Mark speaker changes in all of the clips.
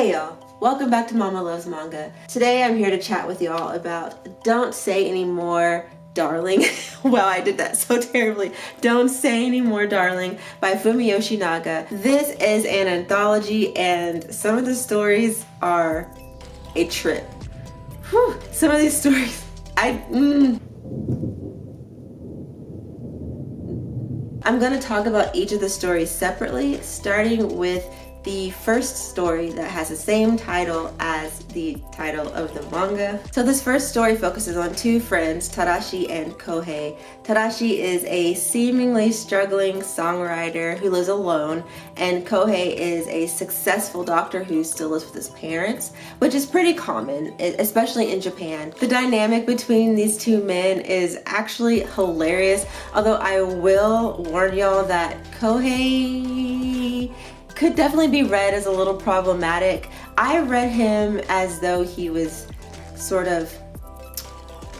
Speaker 1: Hey y'all, welcome back to Mama Loves Manga. Today I'm here to chat with y'all about Don't Say Anymore, Darling. Wow, I did that so terribly. Don't Say Anymore, Darling by Fumi Yoshinaga. This is an anthology and some of the stories are a trip. Whew, some of these stories, I'm gonna talk about each of the stories separately, starting with the first story that has the same title as the title of the manga. So this first story focuses on two friends, Tadashi and Kohei. Tadashi is a seemingly struggling songwriter who lives alone, and Kohei is a successful doctor who still lives with his parents, which is pretty common, especially in Japan. The dynamic between these two men is actually hilarious, although I will warn y'all that Kohei could definitely be read as a little problematic. I read him as though he was sort of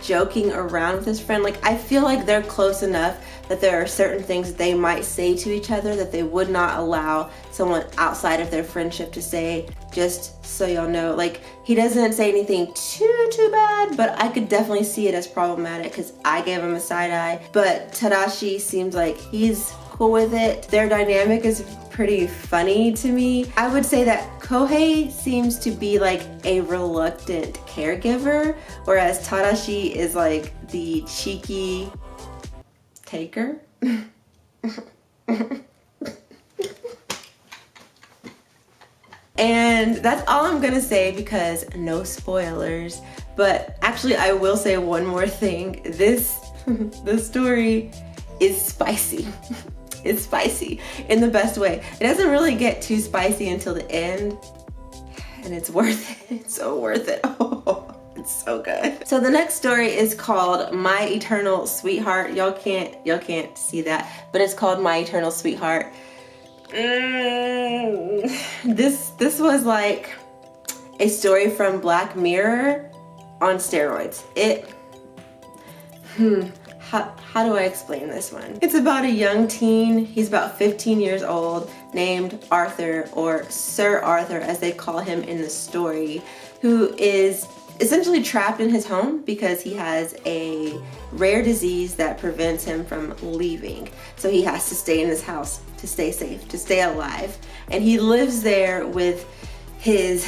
Speaker 1: joking around with his friend. Like, I feel like they're close enough that there are certain things they might say to each other that they would not allow someone outside of their friendship to say, just so y'all know. Like, he doesn't say anything too bad, but I could definitely see it as problematic because I gave him a side eye. But Tadashi seems like he's cool with it. Their dynamic is pretty funny to me. I would say that Kohei seems to be like a reluctant caregiver, whereas Tadashi is like the cheeky taker. And that's all I'm gonna say because no spoilers. But actually I will say one more thing. This story is spicy. It's spicy in the best way. It doesn't really get too spicy until the end, and it's worth it. It's so worth it. Oh, it's so good. So the next story is called My Eternal Sweetheart. Y'all can't see that, but it's called My Eternal Sweetheart. This was like a story from Black Mirror on steroids. How do I explain this one? It's about a young teen, he's about 15 years old, named Arthur, or Sir Arthur as they call him in the story, who is essentially trapped in his home because he has a rare disease that prevents him from leaving. So he has to stay in his house to stay safe, to stay alive. And he lives there with his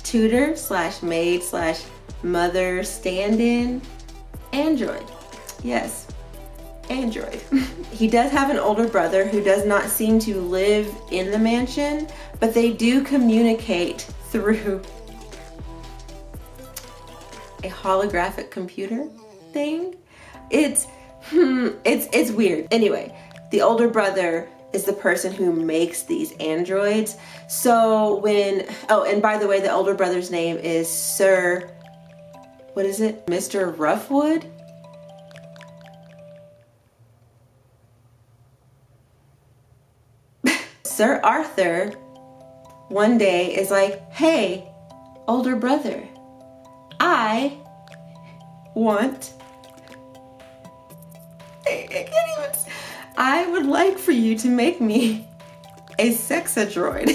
Speaker 1: tutor slash maid slash mother stand-in android. Yes, android. He does have an older brother who does not seem to live in the mansion, but they do communicate through a holographic computer thing. It's weird. Anyway, the older brother is the person who makes these androids. So and by the way, the older brother's name is Sir, what is it? Mr. Roughwood? Sir Arthur one day is like, hey, older brother, I would like for you to make me a sexadroid.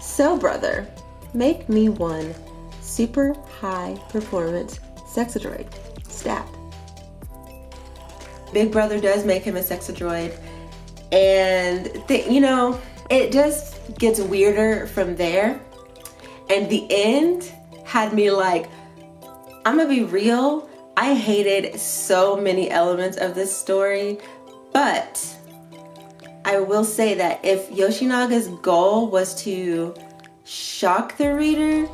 Speaker 1: So brother, make me one super high performance sexadroid. Stat. Big brother does make him a sexadroid, and it just gets weirder from there. And the end had me like, I'm gonna be real, I hated so many elements of this story, but I will say that if Yoshinaga's goal was to shock the reader,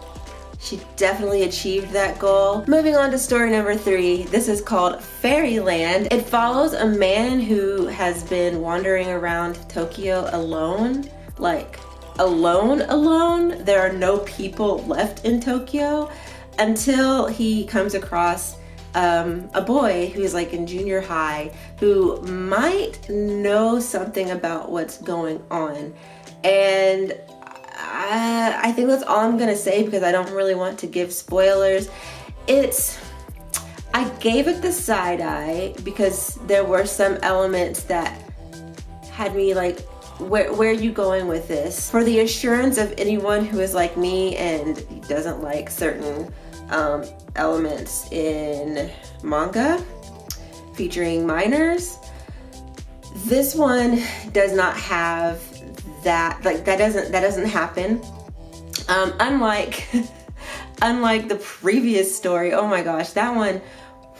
Speaker 1: she definitely achieved that goal. Moving on to story number 3. This is called Fairyland. It follows a man who has been wandering around Tokyo alone. Like, alone. There are no people left in Tokyo until he comes across a boy who's like in junior high who might know something about what's going on. And I think that's all I'm gonna say because I don't really want to give spoilers. I gave it the side eye because there were some elements that had me like, where are you going with this? For the assurance of anyone who is like me and doesn't like certain elements in manga featuring minors, this one does not have that. Like that doesn't happen. Unlike unlike the previous story. Oh my gosh, that one.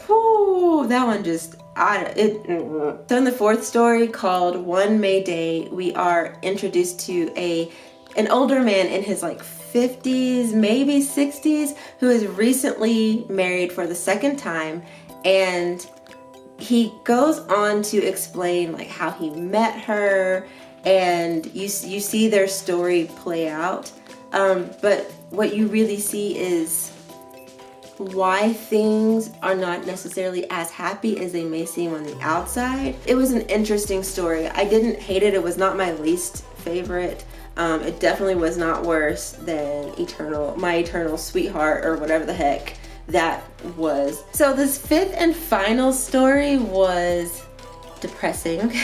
Speaker 1: Whoo, that one just. So in the fourth story called One May Day, we are introduced to an older man in his like 50s, maybe 60s, who is recently married for the second time, and he goes on to explain like how he met her, and you see their story play out. But what you really see is why things are not necessarily as happy as they may seem on the outside. It was an interesting story. I didn't hate it. It was not my least favorite. It definitely was not worse than My Eternal Sweetheart, or whatever the heck that was. So this fifth and final story was depressing,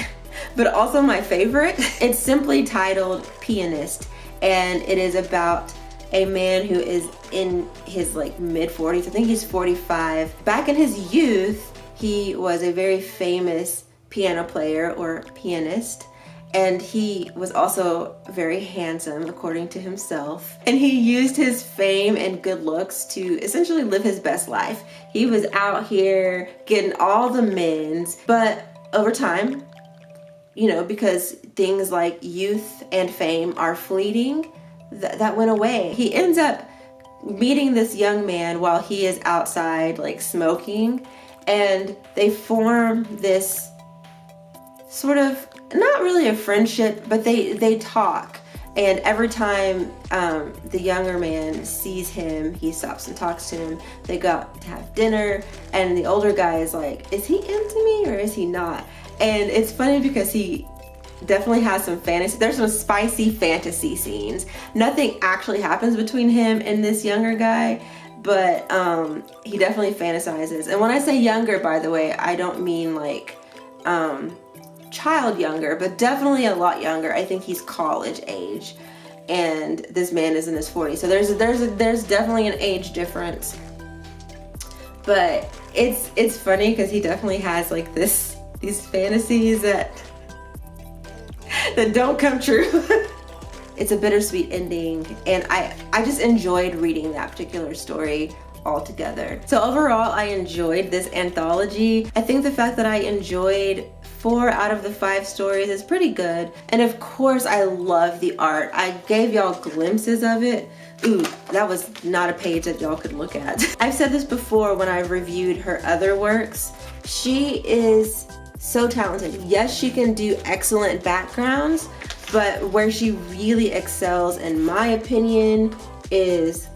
Speaker 1: but also my favorite. It's simply titled Pianist, and it is about a man who is in his like mid-40s. I think he's 45. Back in his youth, he was a very famous piano player or pianist, and he was also very handsome, according to himself. And he used his fame and good looks to essentially live his best life. He was out here getting all the men's, but over time, you know, because things like youth and fame are fleeting, that went away. He ends up meeting this young man while he is outside like smoking, and they form this sort of, not really a friendship, but they talk. And every time the younger man sees him, he stops and talks to him. They go out to have dinner, and the older guy is like, is he into me or is he not? And it's funny because he definitely has some fantasy. There's some spicy fantasy scenes. Nothing actually happens between him and this younger guy, but he definitely fantasizes. And when I say younger, by the way, I don't mean like child younger, but definitely a lot younger. I think he's college age, and this man is in his 40s. So there's definitely an age difference. But it's funny because he definitely has like these fantasies that don't come true. It's a bittersweet ending, and I just enjoyed reading that particular story altogether. So overall, I enjoyed this anthology. I think the fact that I enjoyed 4 out of the 5 stories is pretty good. And of course, I love the art. I gave y'all glimpses of it. Ooh, that was not a page that y'all could look at. I've said this before when I reviewed her other works. She is so talented. Yes, she can do excellent backgrounds, but where she really excels, in my opinion, is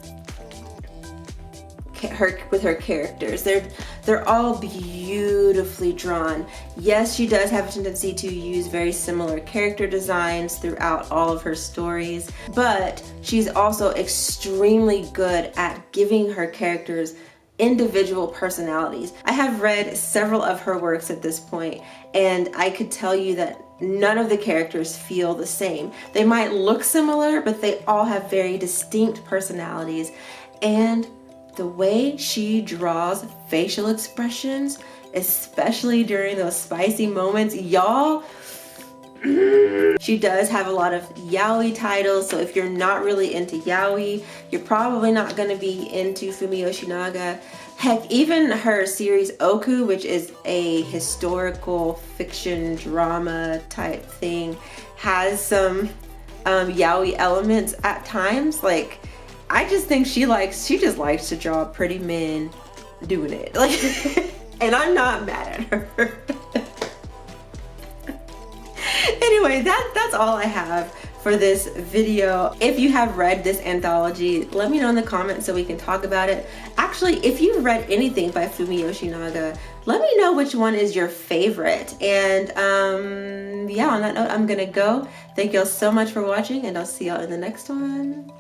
Speaker 1: with her characters. They're all beautifully drawn. Yes, she does have a tendency to use very similar character designs throughout all of her stories, but she's also extremely good at giving her characters individual personalities. I have read several of her works at this point, and I could tell you that none of the characters feel the same. They might look similar, but they all have very distinct personalities. And the way she draws facial expressions, especially during those spicy moments, y'all, she does have a lot of yaoi titles, so if you're not really into yaoi, you're probably not going to be into Fumi Yoshinaga. Heck, even her series Oku, which is a historical fiction drama type thing, has some yaoi elements at times. Like, I just think she just likes to draw pretty men doing it. Like, and I'm not mad at her. Anyway, that's all I have for this video. If you have read this anthology, let me know in the comments so we can talk about it. Actually, if you've read anything by Fumi Yoshinaga, let me know which one is your favorite. And yeah, on that note, I'm gonna go. Thank y'all so much for watching, and I'll see y'all in the next one.